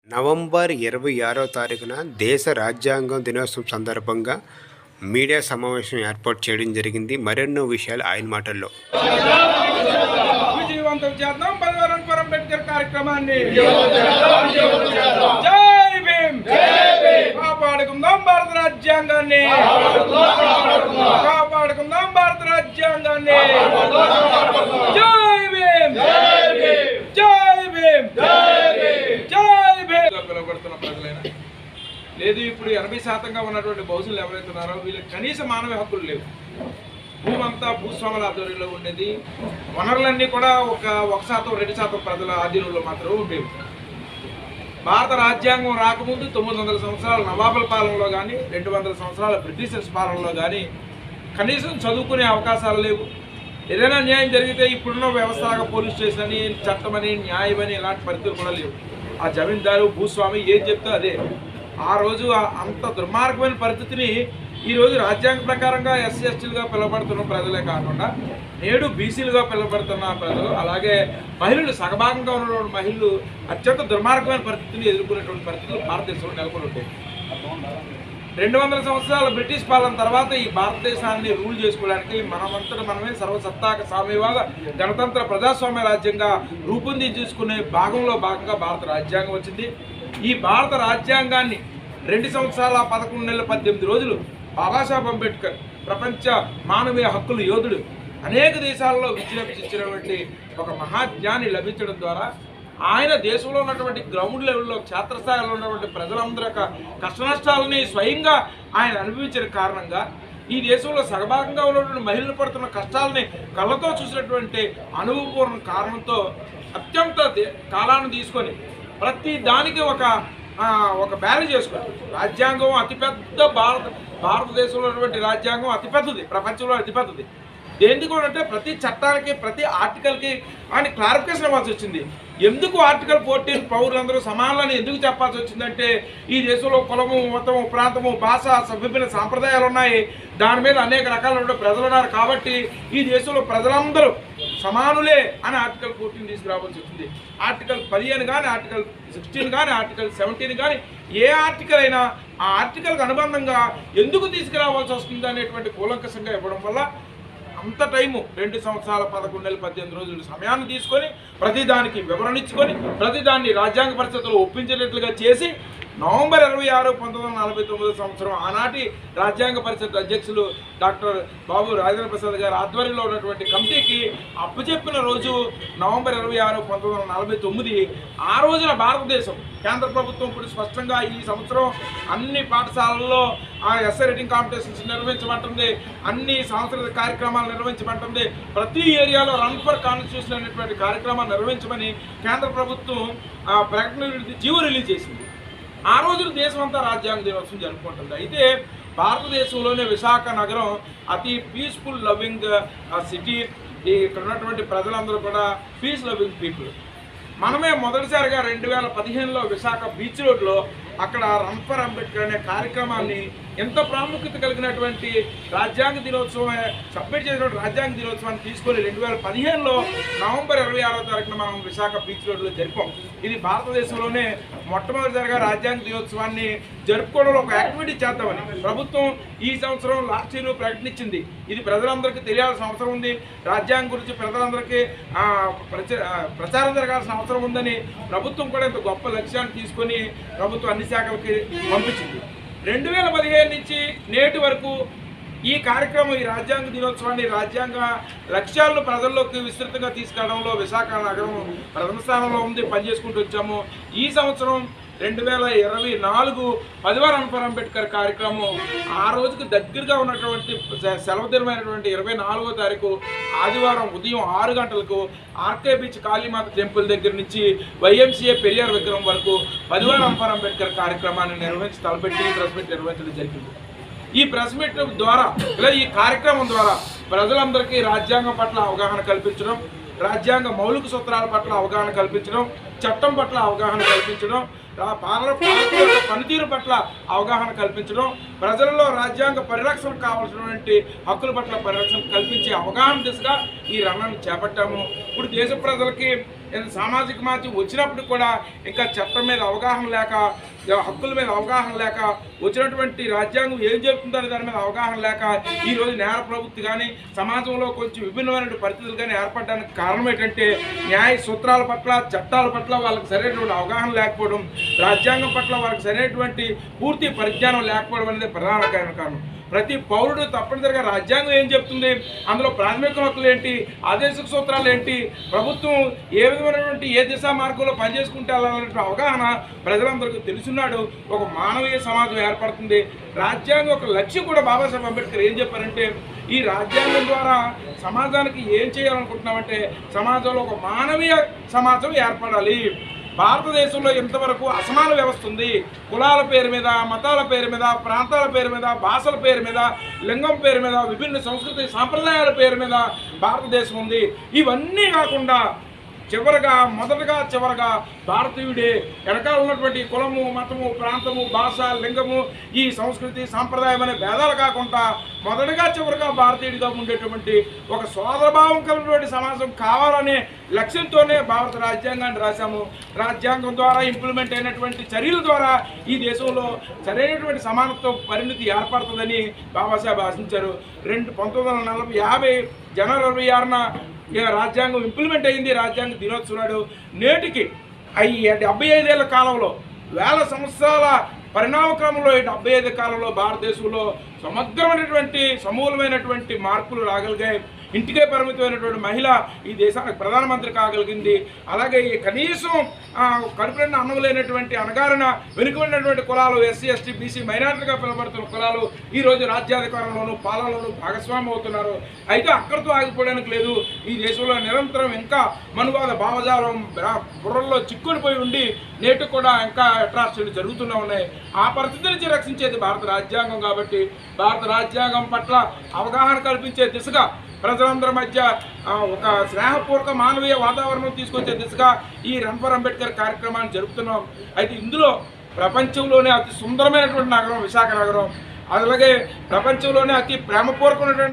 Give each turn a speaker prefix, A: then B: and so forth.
A: November 26వ తారీఖున దేశ రాజ్యాంగం దినోత్సవం సందర్భంగా మీడియా సమావేశం ఏర్పాటు చేయడం జరిగింది. మరెన్నో విషయాలు ఆయన మాటల్లో.
B: విజయవంతం చేద్దాం అంబేద్కర్ కార్యక్రమాన్ని. జై భీమ్, కాపాడుకుందాం భారత రాజ్యాంగాన్ని, కాపాడుకుందాం భారత రాజ్యాంగాన్ని. జై భీమ్, జై భీమ్, జై భీమ్. పిలువబడుతున్న ప్రజలైనా లేదు, ఇప్పుడు 80% ఉన్నటువంటి బహుజనులు ఎవరైతే ఉన్నారో వీళ్ళకి కనీస మానవ హక్కులు లేవు. భూమంతా భూస్వాముల ఆధ్వర్యంలో ఉండేది. వనరులన్నీ కూడా 1% 2% ప్రజల ఆధీనంలో మాత్రమే ఉండేవి. భారత రాజ్యాంగం రాకముందు 900 సంవత్సరాల నవాబుల పాలనలో కానీ 200 సంవత్సరాల బ్రిటిషర్స్ పాలనలో కానీ కనీసం చదువుకునే అవకాశాలు లేవు. ఏదైనా న్యాయం జరిగితే ఇప్పుడున్న వ్యవస్థలాగా పోలీస్ స్టేషన్ అని, చట్టమని, న్యాయమని ఇలాంటి పరిస్థితులు కూడా లేవు. ఆ జమీందారు భూస్వామి ఏం చెప్తే అదే. ఆ రోజు అంత దుర్మార్గమైన పరిస్థితిని ఈరోజు రాజ్యాంగ ప్రకారంగా ఎస్సీ ఎస్టీలుగా పిలువబడుతున్న ప్రజలే కాకుండా నేడు బీసీలుగా పిలువబడుతున్న ప్రజలు, అలాగే మహిళలు, సగభాగంగా ఉన్నటువంటి మహిళలు అత్యంత దుర్మార్గమైన పరిస్థితిని ఎదుర్కొనేటువంటి పరిస్థితులు భారతదేశంలో నెలకొని ఉంటాయి. 200 సంవత్సరాల బ్రిటిష్ పాలన తర్వాత ఈ భారతదేశాన్ని రూల్ చేసుకోవడానికి మనమంతటా మనమే సర్వసత్తాక సామ్యవాద గణతంత్ర ప్రజాస్వామ్య రాజ్యంగా రూపొందించుకునే భాగంగా భారత రాజ్యాంగం వచ్చింది. ఈ భారత రాజ్యాంగాన్ని 2 సంవత్సరాల 11 నెలల 18 రోజులు బాబాసాహెబ్ అంబేద్కర్, ప్రపంచ మానవీయ హక్కుల యోధుడు, అనేక దేశాలలో విజృంభించినటువంటి ఒక మహాజ్ఞాని లభించడం ద్వారా ఆయన దేశంలో ఉన్నటువంటి గ్రౌండ్ లెవెల్లో, క్షేత్రస్థాయిలో ఉన్నటువంటి ప్రజలందరి యొక్క కష్టనష్టాలని స్వయంగా ఆయన అనుభవించిన కారణంగా ఈ దేశంలో సగభాగంగా ఉన్నటువంటి మహిళలు పడుతున్న కష్టాలని కళ్ళతో చూసినటువంటి అనుభవపూర్ణ కారణంతో అత్యంత కాలాన్ని తీసుకొని ప్రతి దానికి ఒక బ్యారేజ్ చేసుకొని రాజ్యాంగం అతిపెద్ద భారతదేశంలో ఉన్నటువంటి రాజ్యాంగం అతిపెద్దది, ప్రపంచంలో అతిపెద్దది. దేనికి అంటే ప్రతి చట్టానికి, ప్రతి ఆర్టికల్కి ఆయన క్లారిఫికేషన్ ఇవ్వాల్సి వచ్చింది. ఎందుకు ఆర్టికల్ 14 పౌరులందరూ సమానాలని ఎందుకు చెప్పాల్సి వచ్చిందంటే ఈ దేశంలో కులము, మతము, ప్రాంతము, భాష, విభిన్న సాంప్రదాయాలు ఉన్నాయి. దాని మీద అనేక రకాల ప్రజలు ఉన్నారు. కాబట్టి ఈ దేశంలో ప్రజలందరూ సమానులే అని ఆర్టికల్ 14 తీసుకురావాల్సి వచ్చింది. ఆర్టికల్ 10 కానీ, ఆర్టికల్ 16 కానీ, ఆర్టికల్ 17 కానీ, ఏ ఆర్టికల్ అయినా ఆ ఆర్టికల్కి అనుబంధంగా ఎందుకు తీసుకురావాల్సి వస్తుంది అనేటువంటి కూలంకషంగా ఇవ్వడం వల్ల అంత టైము 2 సంవత్సరాల 11 నెలల 18 రోజులు సమయాన్ని తీసుకొని ప్రతిదానికి వివరణ ఇచ్చుకొని ప్రతిదాన్ని రాజ్యాంగ పరిస్థితుల్లో ఒప్పించేటట్లుగా చేసి నవంబర్ 26, 1949 సంవత్సరం ఆనాటి రాజ్యాంగ పరిషత్ అధ్యక్షులు డాక్టర్ బాబు రాజేంద్ర ప్రసాద్ గారి ఆధ్వర్యంలో ఉన్నటువంటి కమిటీకి అప్పచెప్పిన రోజు నవంబర్ 26, 1949. ఆ రోజున భారతదేశం కేంద్ర ప్రభుత్వం ఇప్పుడు స్పష్టంగా ఈ సంవత్సరం అన్ని పాఠశాలల్లో ఎస్ఐ రైటింగ్ కాంపిటీషన్స్ నిర్వహించమంటుంది, అన్ని సాంస్కృతిక కార్యక్రమాలు నిర్వహించమంటుంది, ప్రతి ఏరియాలో రన్ ఫర్ కాన్స్టిట్యూషన్ అనేటువంటి కార్యక్రమాలు నిర్వహించమని కేంద్ర ప్రభుత్వం ప్రకటన జీవో రిలీజ్ చేసింది. ఆ రోజున దేశం అంతా రాజ్యాంగ దినోత్సవం జరుపుకుంటుంది. అయితే భారతదేశంలోనే విశాఖ నగరం అతి పీస్ఫుల్ లవింగ్ సిటీ. ఇక్కడ ఉన్నటువంటి ప్రజలందరూ కూడా పీస్ లవింగ్ పీపుల్. మనమే మొదటిసారిగా 2015లో విశాఖ బీచ్ రోడ్లో అక్కడ రన్ ఫర్ అంబేద్కర్ అనే కార్యక్రమాన్ని ఎంత ప్రాముఖ్యత కలిగినటువంటి రాజ్యాంగ దినోత్సవం సబ్మిట్ చేసినటువంటి రాజ్యాంగ దినోత్సవాన్ని తీసుకొని 2015లో నవంబర్ 26వ తారీఖున మనం విశాఖ బీచ్ రోడ్లో జరిపాం. ఇది భారతదేశంలోనే మొట్టమొదటిసారిగా రాజ్యాంగ దినోత్సవాన్ని జరుపుకోవడంలో ఒక యాక్టివిటీ చేద్దామని ప్రభుత్వం ఈ సంవత్సరం లాస్ట్ ఇయర్ ప్రకటించింది. ఇది ప్రజలందరికీ తెలియాల్సిన అవసరం ఉంది, రాజ్యాంగం గురించి ప్రజలందరికీ ప్రచారం జరగాల్సిన అవసరం ఉందని ప్రభుత్వం కూడా ఇంత గొప్ప లక్ష్యాన్ని తీసుకొని ప్రభుత్వం అన్ని శాఖలకి పంపించింది. 2015 నుంచి నేటి వరకు ఈ కార్యక్రమం, ఈ రాజ్యాంగ దినోత్సవాన్ని, రాజ్యాంగ లక్ష్యాలను ప్రజల్లోకి విస్తృతంగా తీసుకెళ్లడంలో విశాఖ నగరం ప్రథమ స్థానంలో ఉంది, పనిచేసుకుంటూ వచ్చాము. ఈ సంవత్సరం 2024 10వ రన్ ఫర్ అంబేద్కర్ కార్యక్రమం ఆ రోజుకి దగ్గరగా ఉన్నటువంటి సెలవు దినమైనటువంటి 24వ తారీఖు ఆదివారం ఉదయం 6 గంటలకు ఆర్కే బీచ్ కాళీమాత టెంపుల్ దగ్గర నుంచి వైఎంసీఏ పెరియార్ విగ్రహం వరకు 10వ రన్ ఫర్ అంబేద్కర్ కార్యక్రమాన్ని నిర్వహించి తలపెట్టి ప్రెస్ మీట్ నిర్వహించడం జరిగింది. ఈ ప్రెస్ మీట్ ద్వారా, ఈ కార్యక్రమం ద్వారా ప్రజలందరికీ రాజ్యాంగం పట్ల అవగాహన కల్పించడం, రాజ్యాంగ మౌలిక సూత్రాల పట్ల అవగాహన కల్పించడం, చట్టం పట్ల అవగాహన కల్పించడం, పాలకుల యొక్క పనితీరు పట్ల అవగాహన కల్పించడం, ప్రజలలో రాజ్యాంగ పరిరక్షణ కావాల్సినటువంటి హక్కుల పట్ల పరిరక్షణ కల్పించే అవగాహన దిశగా ఈ రన్నాన్ని చేపట్టాము. ఇప్పుడు దేశ ప్రజలకి సామాజిక మాధ్యమం వచ్చినప్పుడు కూడా ఇంకా చట్టం మీద అవగాహన లేక, హక్కుల మీద అవగాహన లేక, వచ్చినటువంటి రాజ్యాంగం ఏం చెప్తుందనే దాని మీద అవగాహన లేక ఈరోజు నేర ప్రవృత్తి కానీ సమాజంలో కొంచెం విభిన్నమైన పరిస్థితులు కానీ ఏర్పడడానికి కారణం ఏంటంటే న్యాయ సూత్రాల పట్ల, చట్టాల పట్ల వాళ్ళకి సరైనటువంటి అవగాహన లేకపోవడం, రాజ్యాంగం పట్ల వాళ్ళకి సరైనటువంటి పూర్తి పరిజ్ఞానం లేకపోవడం అనేది ప్రధాన కారణం. ప్రతి పౌరుడు తప్పనిసరిగా రాజ్యాంగం ఏం చెప్తుంది, అందులో ప్రాథమిక హక్కులు ఏంటి, ఆదేశిక సూత్రాలు ఏంటి, ప్రభుత్వం ఏ విధమైనటువంటి ఏ దిశా మార్గంలో పనిచేసుకుంటే అలాంటి అవగాహన ప్రజలందరికీ తెలుసున్నాడు. ఒక మానవీయ సమాజం ఏర్పడుతుంది. రాజ్యాంగం ఒక లక్ష్యం కూడా బాబాసాహెబ్ అంబేద్కర్ ఏం చెప్పారంటే, ఈ రాజ్యాంగం ద్వారా సమాజానికి ఏం చేయాలనుకుంటున్నామంటే సమాజంలో ఒక మానవీయ సమాజం ఏర్పడాలి. భారతదేశంలో ఇంతవరకు అసమాన వ్యవస్థ ఉంది. కులాల పేరు మీద, మతాల పేరు మీద, ప్రాంతాల పేరు మీద, భాషల పేరు మీద, లింగం పేరు మీద, విభిన్న సంస్కృతి సాంప్రదాయాల పేరు మీద భారతదేశం ఉంది. ఇవన్నీ కాకుండా చివరగా భారతీయుడే వెనకాల ఉన్నటువంటి కులము, మతము, ప్రాంతము, భాష, లింగము, ఈ సంస్కృతి సాంప్రదాయం అనే భేదాలు కాకుండా చివరగా భారతీయుడిగా ఉండేటువంటి ఒక సోదరభావం కలిగినటువంటి సమాజం కావాలనే లక్ష్యంతోనే భారత రాజ్యాంగాన్ని రాశాము. రాజ్యాంగం ద్వారా ఇంప్లిమెంట్ అయినటువంటి చర్యల ద్వారా ఈ దేశంలో సరైనటువంటి సమానత్వ పరిణితి ఏర్పడుతుందని బాబాసాహెబ్ ఆశించారు. 1950 జనవరి 26న రాజ్యాంగం ఇంప్లిమెంట్ అయింది. రాజ్యాంగ దినోత్సవం నాడు నేటికి 75 ఏళ్ల కాలంలో, వేల సంవత్సరాల పరిణామక్రమంలో 75 కాలంలో భారతదేశంలో సమగ్రమైనటువంటి సమూలమైనటువంటి మార్పులు రాగలిగాయి. ఇంటికే పరిమితమైనటువంటి మహిళ ఈ దేశానికి ప్రధానమంత్రి కాగలిగింది. అలాగే కనీసం కడుపున అన్నం లేనటువంటి అనగారిన వెనుకబడినటువంటి కులాలు, ఎస్సీ, ఎస్టీ, బీసీ మైనారిటీగా పిలువబడుతున్న కులాలు ఈరోజు రాజ్యాధికారంలోనూ పాలనలోనూ భాగస్వామ్యం అవుతున్నారు. అయితే అక్కడితో ఆగిపోవడానికి లేదు. ఈ దేశంలో నిరంతరం ఇంకా మనువాద భావజాలం బుర్రల్లో చిక్కుడిపోయి ఉండి నేటి కూడా ఇంకా అట్రాసిటీలు జరుగుతూనే ఉన్నాయి. ఆ పరిస్థితి నుంచి రక్షించేది భారత రాజ్యాంగం. కాబట్టి భారత రాజ్యాంగం పట్ల అవగాహన కల్పించే దిశగా, ప్రజలందరి మధ్య ఒక స్నేహపూర్వక మానవీయ వాతావరణం తీసుకొచ్చే దిశగా ఈ రన్ ఫర్ అంబేద్కర్ కార్యక్రమాన్ని జరుపుతున్నాం. అయితే ఇందులో ప్రపంచంలోనే అతి సుందరమైనటువంటి నగరం విశాఖ నగరం, అలాగే ప్రపంచంలోనే అతి ప్రేమపూర్వకమైనటువంటి